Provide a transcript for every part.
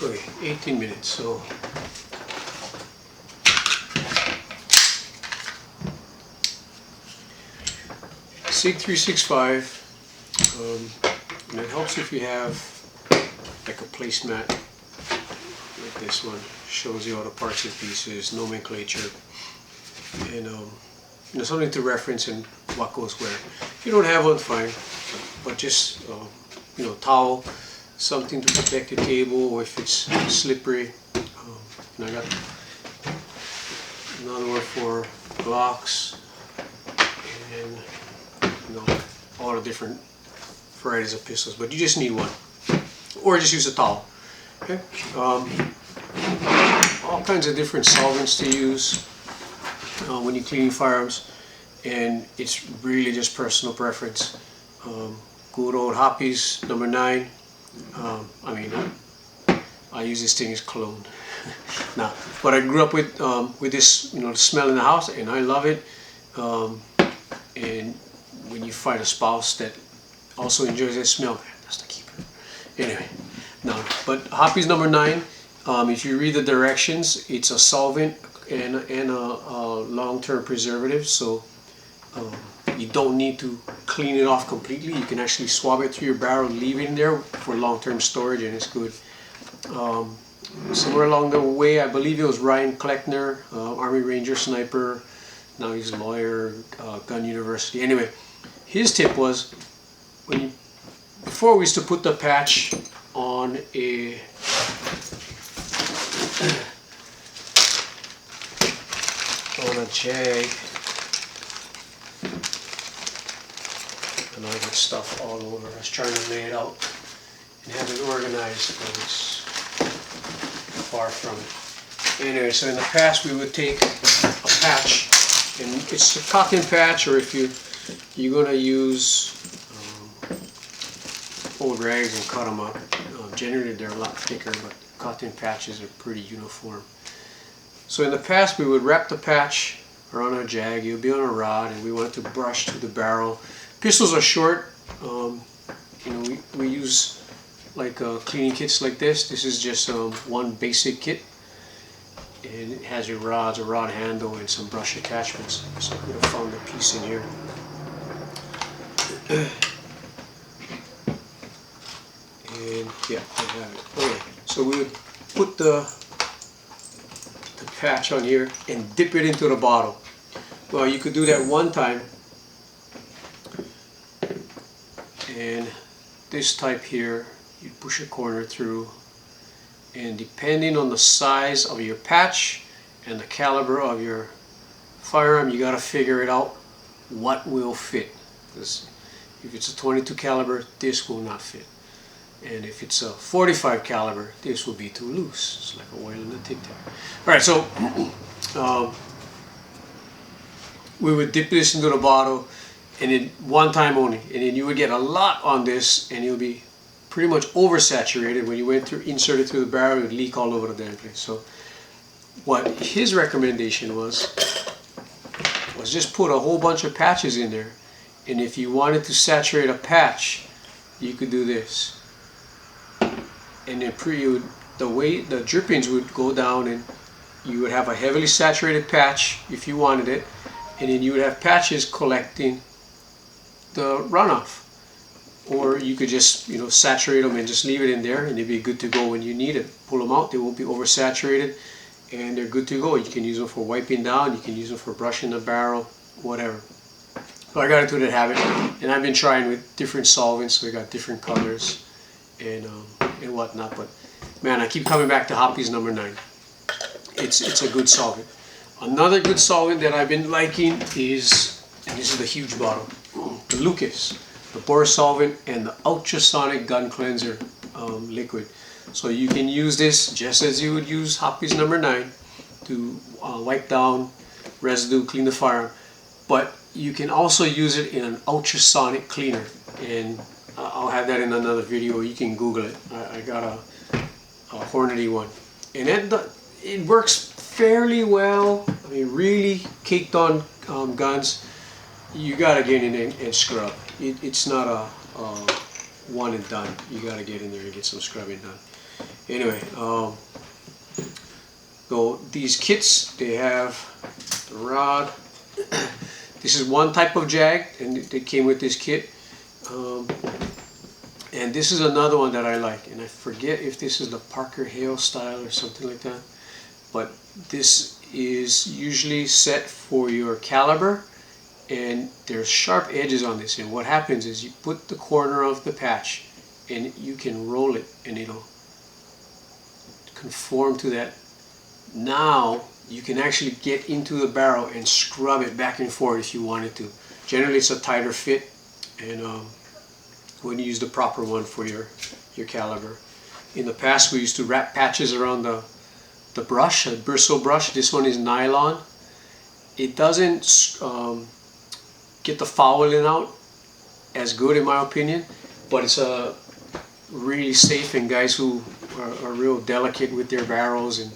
Okay, 18 minutes. So Sig 365, and it helps if you have like a placemat like this one. Shows you all the parts and pieces, nomenclature, and you know, something to reference and what goes where. If you don't have one, fine, but just you know, towel, something to protect the table, or if it's slippery. And I got another one for blocks, and you know, all the different varieties of pistols. But you just need one, or just use a towel. Okay. All kinds of different solvents to use when you're cleaning firearms, and it's really just personal preference. Good old Hoppies number 9. I mean, I use this thing as cologne. Now, but I grew up with this, you know, the smell in the house, and I love it. And when you find a spouse that also enjoys that smell, that's the keeper. Anyway, no, but Hoppies number 9. If you read the directions, it's a solvent and a long-term preservative, so you don't need to clean it off completely. You can actually swab it through your barrel and leave it in there for long-term storage, and it's good. Somewhere along the way, I believe it was Ryan Kleckner, Army Ranger sniper, now he's a lawyer, Gun University. Anyway, his tip was, before we used to put the patch on a jag, and I got stuff all over. I was trying to lay it out and have it organized, but it's far from it. Anyway, so in the past we would take a patch, and it's a cotton patch, or if you're going to use old rags and cut them up. Generally they're a lot thicker, but cotton patches are pretty uniform. So in the past we would wrap the patch around our jag. It would be on a rod, and we wanted to brush through the barrel. Pistols are short. You know, we use like cleaning kits like this. This is just one basic kit, and it has your rods, a rod handle, and some brush attachments. So I could have found a piece in here. And yeah, I have it. Okay, so we would put the patch on here and dip it into the bottle. Well, you could do that one time, and this type here, you push a corner through, and depending on the size of your patch and the caliber of your firearm, you got to figure it out what will fit. Because if it's a 22 caliber, this will not fit. And if it's a 45 caliber, this will be too loose. It's like a oil in a tic tac. Alright, so we would dip this into the bottle, and then one time only, and then you would get a lot on this, and it would be pretty much oversaturated. When you went through, inserted through the barrel, it would leak all over the damn place. So what his recommendation was just put a whole bunch of patches in there, and if you wanted to saturate a patch, you could do this. And then the drippings would go down, and you would have a heavily saturated patch if you wanted it, and then you would have patches collecting the runoff. Or you could just, you know, saturate them and just leave it in there, and they'd be good to go when you need it. Pull them out, they won't be oversaturated, and they're good to go. You can use them for wiping down, you can use them for brushing the barrel, whatever. So I got into that habit, and I've been trying with different solvents, so we got different colors and whatnot. But man, I keep coming back to Hoppies number 9. It's a good solvent. Another good solvent that I've been liking is, and this is the huge bottle, the Lucas, the Bore solvent and the ultrasonic gun cleanser liquid. So you can use this just as you would use Hoppies number 9 to wipe down residue, clean the firearm, but you can also use it in an ultrasonic cleaner, and I'll have that in another video. You can Google it. I got a Hornady one, and it works fairly well. I mean, really caked on guns. You gotta get in there and scrub. It's not a one and done. You gotta get in there and get some scrubbing done. Anyway, so these kits, they have the rod. This is one type of jag, and they came with this kit. And this is another one that I like, and I forget if this is the Parker Hale style or something like that. But this is usually set for your caliber, and there's sharp edges on this. And what happens is you put the corner of the patch, and you can roll it, and it'll conform to that. Now you can actually get into the barrel and scrub it back and forth if you wanted to. Generally it's a tighter fit, and when you use the proper one for your caliber. In the past we used to wrap patches around the brush, a bristle brush. This one is nylon. It doesn't get the fouling out as good in my opinion, but it's really safe, and guys who are real delicate with their barrels and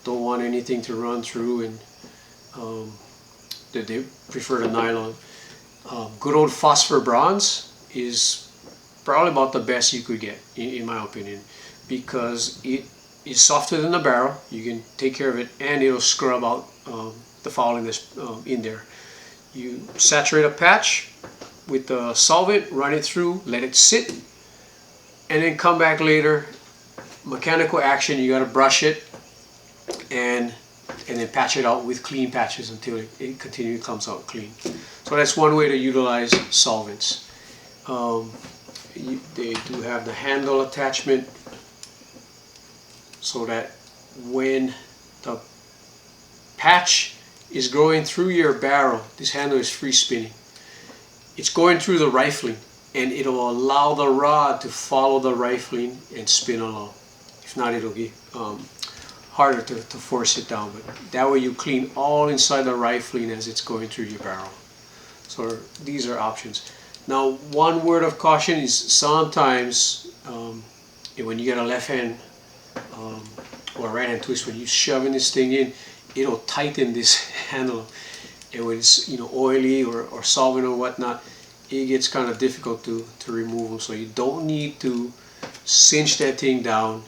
don't want anything to run through, and they prefer the nylon. Good old phosphor bronze is probably about the best you could get in my opinion, because it is softer than the barrel. You can take care of it, and it'll scrub out the fouling that's in there. You saturate a patch with the solvent, run it through, let it sit, and then come back later. Mechanical action, you got to brush it and then patch it out with clean patches until it continually comes out clean. So that's one way to utilize solvents. They do have the handle attachment, so that when the patch is going through your barrel, this handle is free spinning. It's going through the rifling, and it'll allow the rod to follow the rifling and spin along. If not, it'll be harder to force it down, but that way you clean all inside the rifling as it's going through your barrel. So these are options. Now, one word of caution is sometimes when you get a left hand or a right hand twist, when you're shoving this thing in, it'll tighten this handle, and when it's oily or solvent or whatnot, it gets kind of difficult to remove them. So you don't need to cinch that thing down.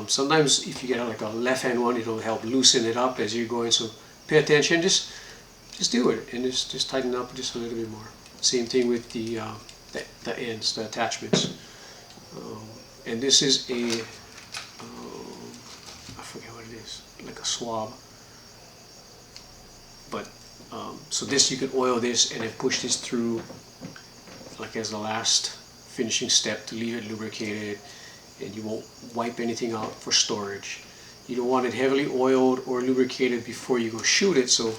Sometimes if you get like a left hand one, it'll help loosen it up as you're going, so pay attention, just deal with it, and just tighten it up just a little bit more. Same thing with the ends, the attachments. And this is a I forget what it is, like a swab, but so this, you can oil this and then push this through like as the last finishing step to leave it lubricated, and you won't wipe anything out for storage. You don't want it heavily oiled or lubricated before you go shoot it, so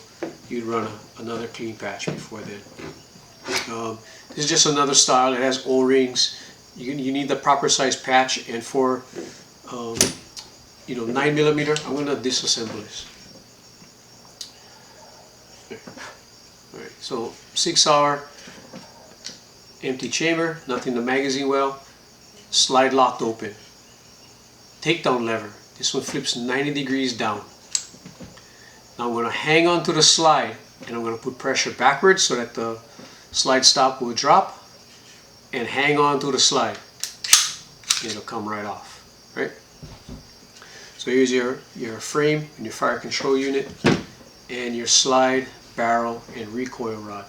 you'd run another clean patch before then. This is just another style. It has O-rings. You need the proper size patch, and for 9mm, I'm going to disassemble this. Alright, so Sig Sauer, empty chamber, nothing in the magazine well, slide locked open. Takedown lever. This one flips 90 degrees down. Now I'm going to hang on to the slide, and I'm going to put pressure backwards so that the slide stop will drop, and hang on to the slide. It'll come right off. Right? So here's your frame and your fire control unit, and your slide, barrel, and recoil rod.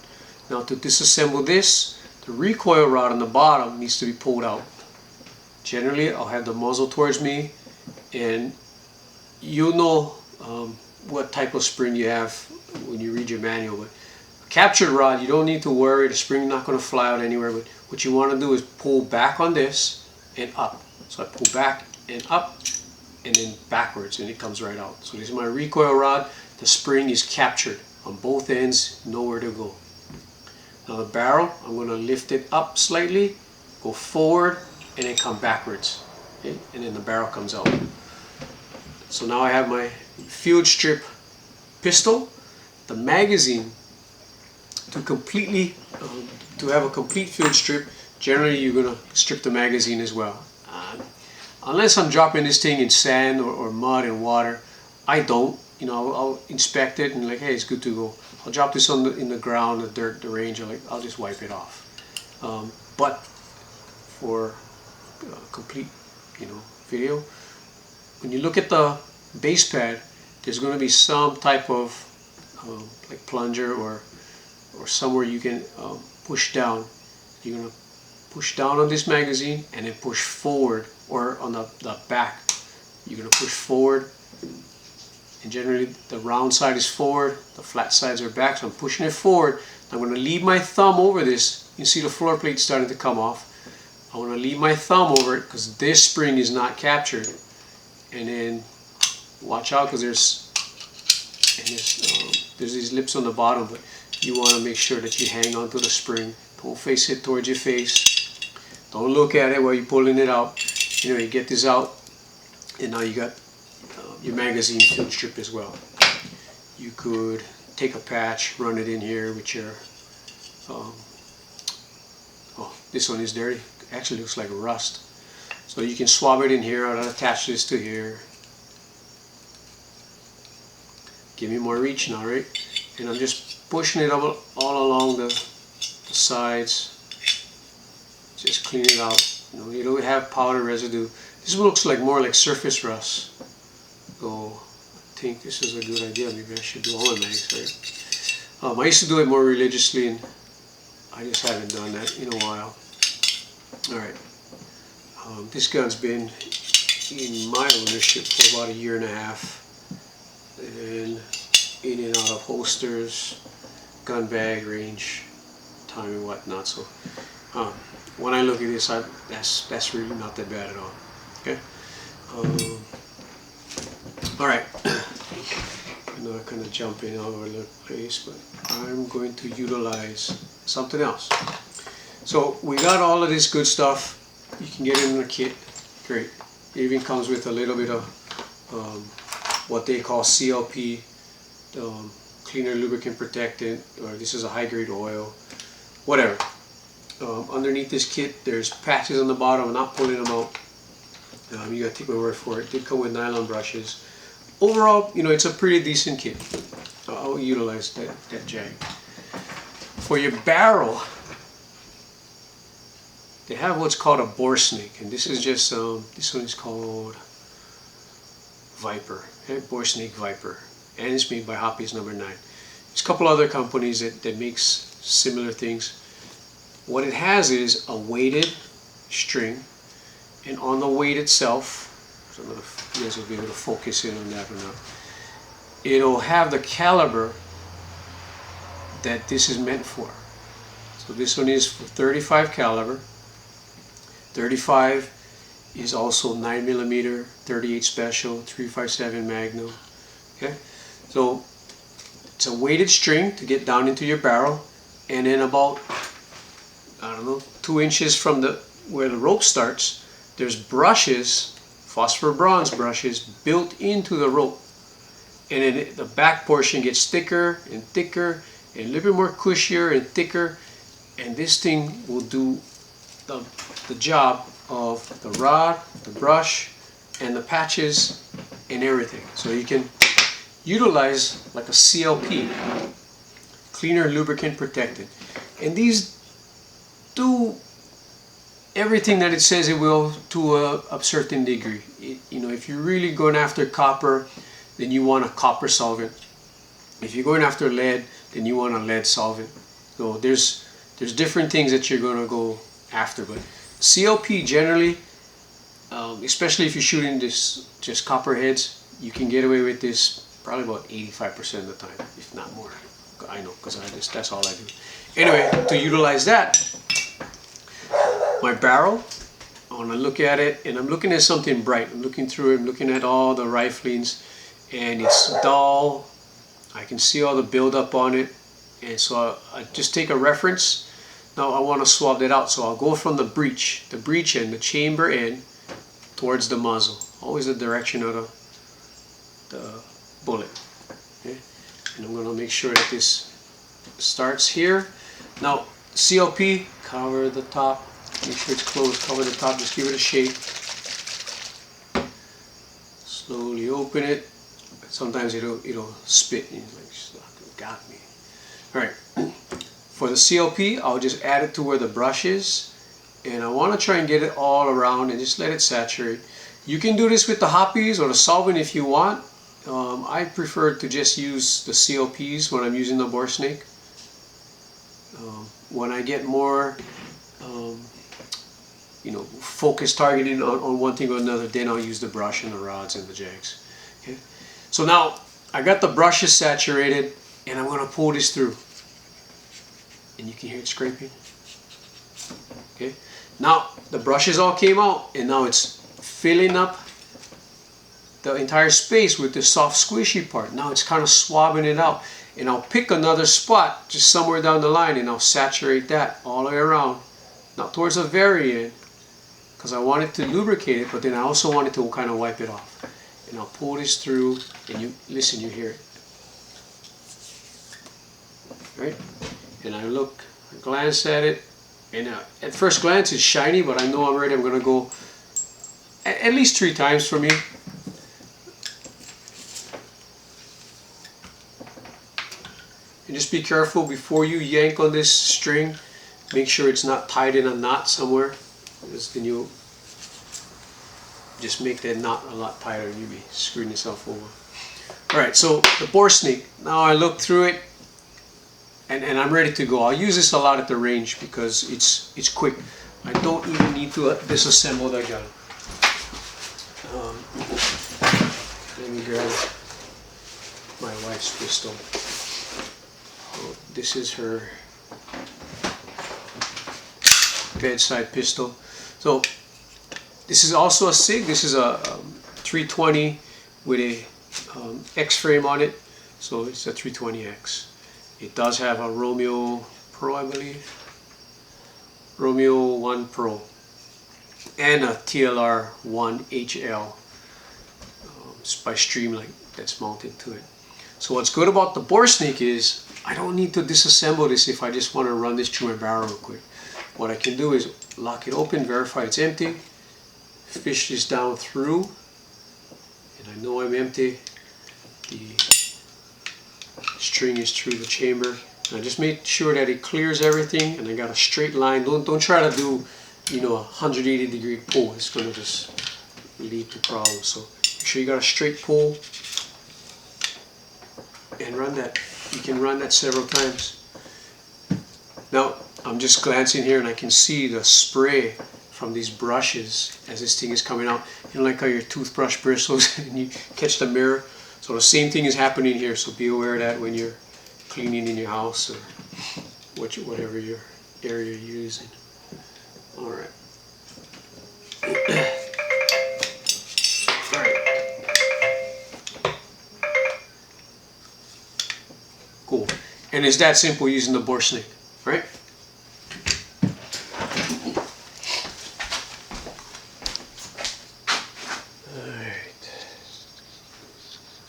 Now to disassemble this, the recoil rod on the bottom needs to be pulled out. Generally, I'll have the muzzle towards me, and you'll know what type of spring you have when you read your manual. But captured rod, you don't need to worry, the spring's not going to fly out anywhere, but what you want to do is pull back on this and up. So I pull back and up, and then backwards, and it comes right out. So this is my recoil rod. The spring is captured on both ends, nowhere to go. Now the barrel, I'm going to lift it up slightly, go forward, and then come backwards. Okay? And then the barrel comes out. So now I have my field strip pistol. The magazine, to have a complete field strip, generally you're going to strip the magazine as well. Unless I'm dropping this thing in sand or mud and water, I don't. I'll inspect it and like, hey, it's good to go. I'll drop this in the ground, the dirt, the range. I'll just wipe it off. But for complete, video, when you look at the base pad, there's going to be some type of like plunger or somewhere you can push down. You're going to push down on this magazine and then push forward, or on the back. You're going to push forward, and generally the round side is forward, the flat sides are back, so I'm pushing it forward. I'm going to leave my thumb over this. You see the floor plate starting to come off. I want to leave my thumb over it because this spring is not captured. And then watch out, because there's these lips on the bottom, but you want to make sure that you hang on to the spring. Don't face it towards your face. Don't look at it while you're pulling it out. Anyway, get this out, and now you got your magazine field strip as well. You could take a patch, run it in here with your oh, this one is dirty. Actually looks like rust. So you can swab it in here. I'll attach this to here. Give me more reach now, right? And I'm just pushing it all along the sides. Just clean it out. You don't have powder residue. This looks like more like surface rust. So I think this is a good idea. Maybe I should do all my mags, right? I used to do it more religiously, and I just haven't done that in a while. Alright. This gun's been in my ownership for about 1.5 years. And in and out of holsters, gun bag, range, time and whatnot. So when I look at this, that's really not that bad at all. Okay. All right. I'm not going to jump in all over the place, but I'm going to utilize something else. So we got all of this good stuff. You can get it in a kit. Great. It even comes with a little bit of what they call CLP, cleaner lubricant protectant, or this is a high grade oil, whatever. Underneath this kit there's patches on the bottom. I'm not pulling them out. You gotta take my word for it. It did come with nylon brushes. Overall, it's a pretty decent kit. I'll utilize that jag. For your barrel, they have what's called a bore snake, and this is just this one is called Viper, bore snake Viper, and it's made by Hoppies No. 9. There's a couple other companies that makes similar things. What it has is a weighted string, and on the weight itself, I don't know if you guys will be able to focus in on that or not, it'll have the caliber that this is meant for. So this one is for 35 caliber. 35 is also 9mm, 38 special, 357 Magnum. Okay, so it's a weighted string to get down into your barrel, and then about, I don't know, 2 inches from where the rope starts, there's brushes, phosphor bronze brushes, built into the rope, and then the back portion gets thicker and thicker and a little bit more cushier and thicker, and this thing will do the job of the rod, the brush, and the patches and everything. So you can utilize like a CLP, cleaner lubricant protectant, and these do everything that it says it will to a certain degree. If you're really going after copper, then you want a copper solvent. If you're going after lead, then you want a lead solvent. So there's different things that you're going to go after, but CLP generally, especially if you're shooting this just copper heads, you can get away with this probably about 85% of the time, if not more. I know, because that's all I do. Anyway, to utilize that, my barrel, I want to look at it, and I'm looking at something bright. I'm looking through it, I'm looking at all the riflings, and it's dull. I can see all the buildup on it, and so I just take a reference. Now I want to swab that out, so I'll go from the breech end, the chamber end, towards the muzzle, always the direction of the bullet. Okay? And I'm going to make sure that this starts here. Now CLP, cover the top, make sure it's closed, cover the top, just give it a shake. Slowly open it. Sometimes it'll spit, and you're like, got me. Alright. For the CLP, I'll just add it to where the brush is, and I want to try and get it all around and just let it saturate. You can do this with the hoppies or the solvent if you want. I prefer to just use the CLPs when I'm using the bore snake. When I get more focus targeting on one thing or another, then I'll use the brush and the rods and the jags. Okay. So now I got the brushes saturated, and I'm going to pull this through. And you can hear it scraping. Okay. Now the brushes all came out, and now it's filling up the entire space with the soft squishy part. Now it's kind of swabbing it out. And I'll pick another spot just somewhere down the line, and I'll saturate that all the way around. Not towards the very end, because I want it to lubricate it, but then I also want it to kind of wipe it off. And I'll pull this through, and you listen, you hear it. Right? And I glance at it, and at first glance it's shiny, but I know I'm ready. I'm going to go at least 3 times for me. And just be careful before you yank on this string. Make sure it's not tied in a knot somewhere, because then you'll just make that knot a lot tighter and you'll be screwing yourself over. Alright, so the bore snake. Now I look through it, and I'm ready to go. I'll use this a lot at the range because it's quick. I don't even need to disassemble that gun. Let me grab my wife's pistol. This is her bedside pistol. So this is also a Sig. This is a 320 with a X frame on it. So it's a 320X. It does have a Romeo Pro, I believe. Romeo 1 Pro. And a TLR 1 HL by Streamlight that's mounted to it. So what's good about the bore snake is I don't need to disassemble this if I just want to run this through my barrel real quick. What I can do is lock it open, verify it's empty, fish this down through, and I know I'm empty. The string is through the chamber. And I just make sure that it clears everything, and I got a straight line. Don't try to do, a 180-degree pull. It's going to just lead to problems. So make sure you got a straight pull and run that. You can run that several times. Now I'm just glancing here and I can see the spray from these brushes as this thing is coming out. Like how your toothbrush bristles and you catch the mirror. So the same thing is happening here. So be aware of that when you're cleaning in your house or whatever your area you're using. All right. Cool. And it's that simple using the bore snake.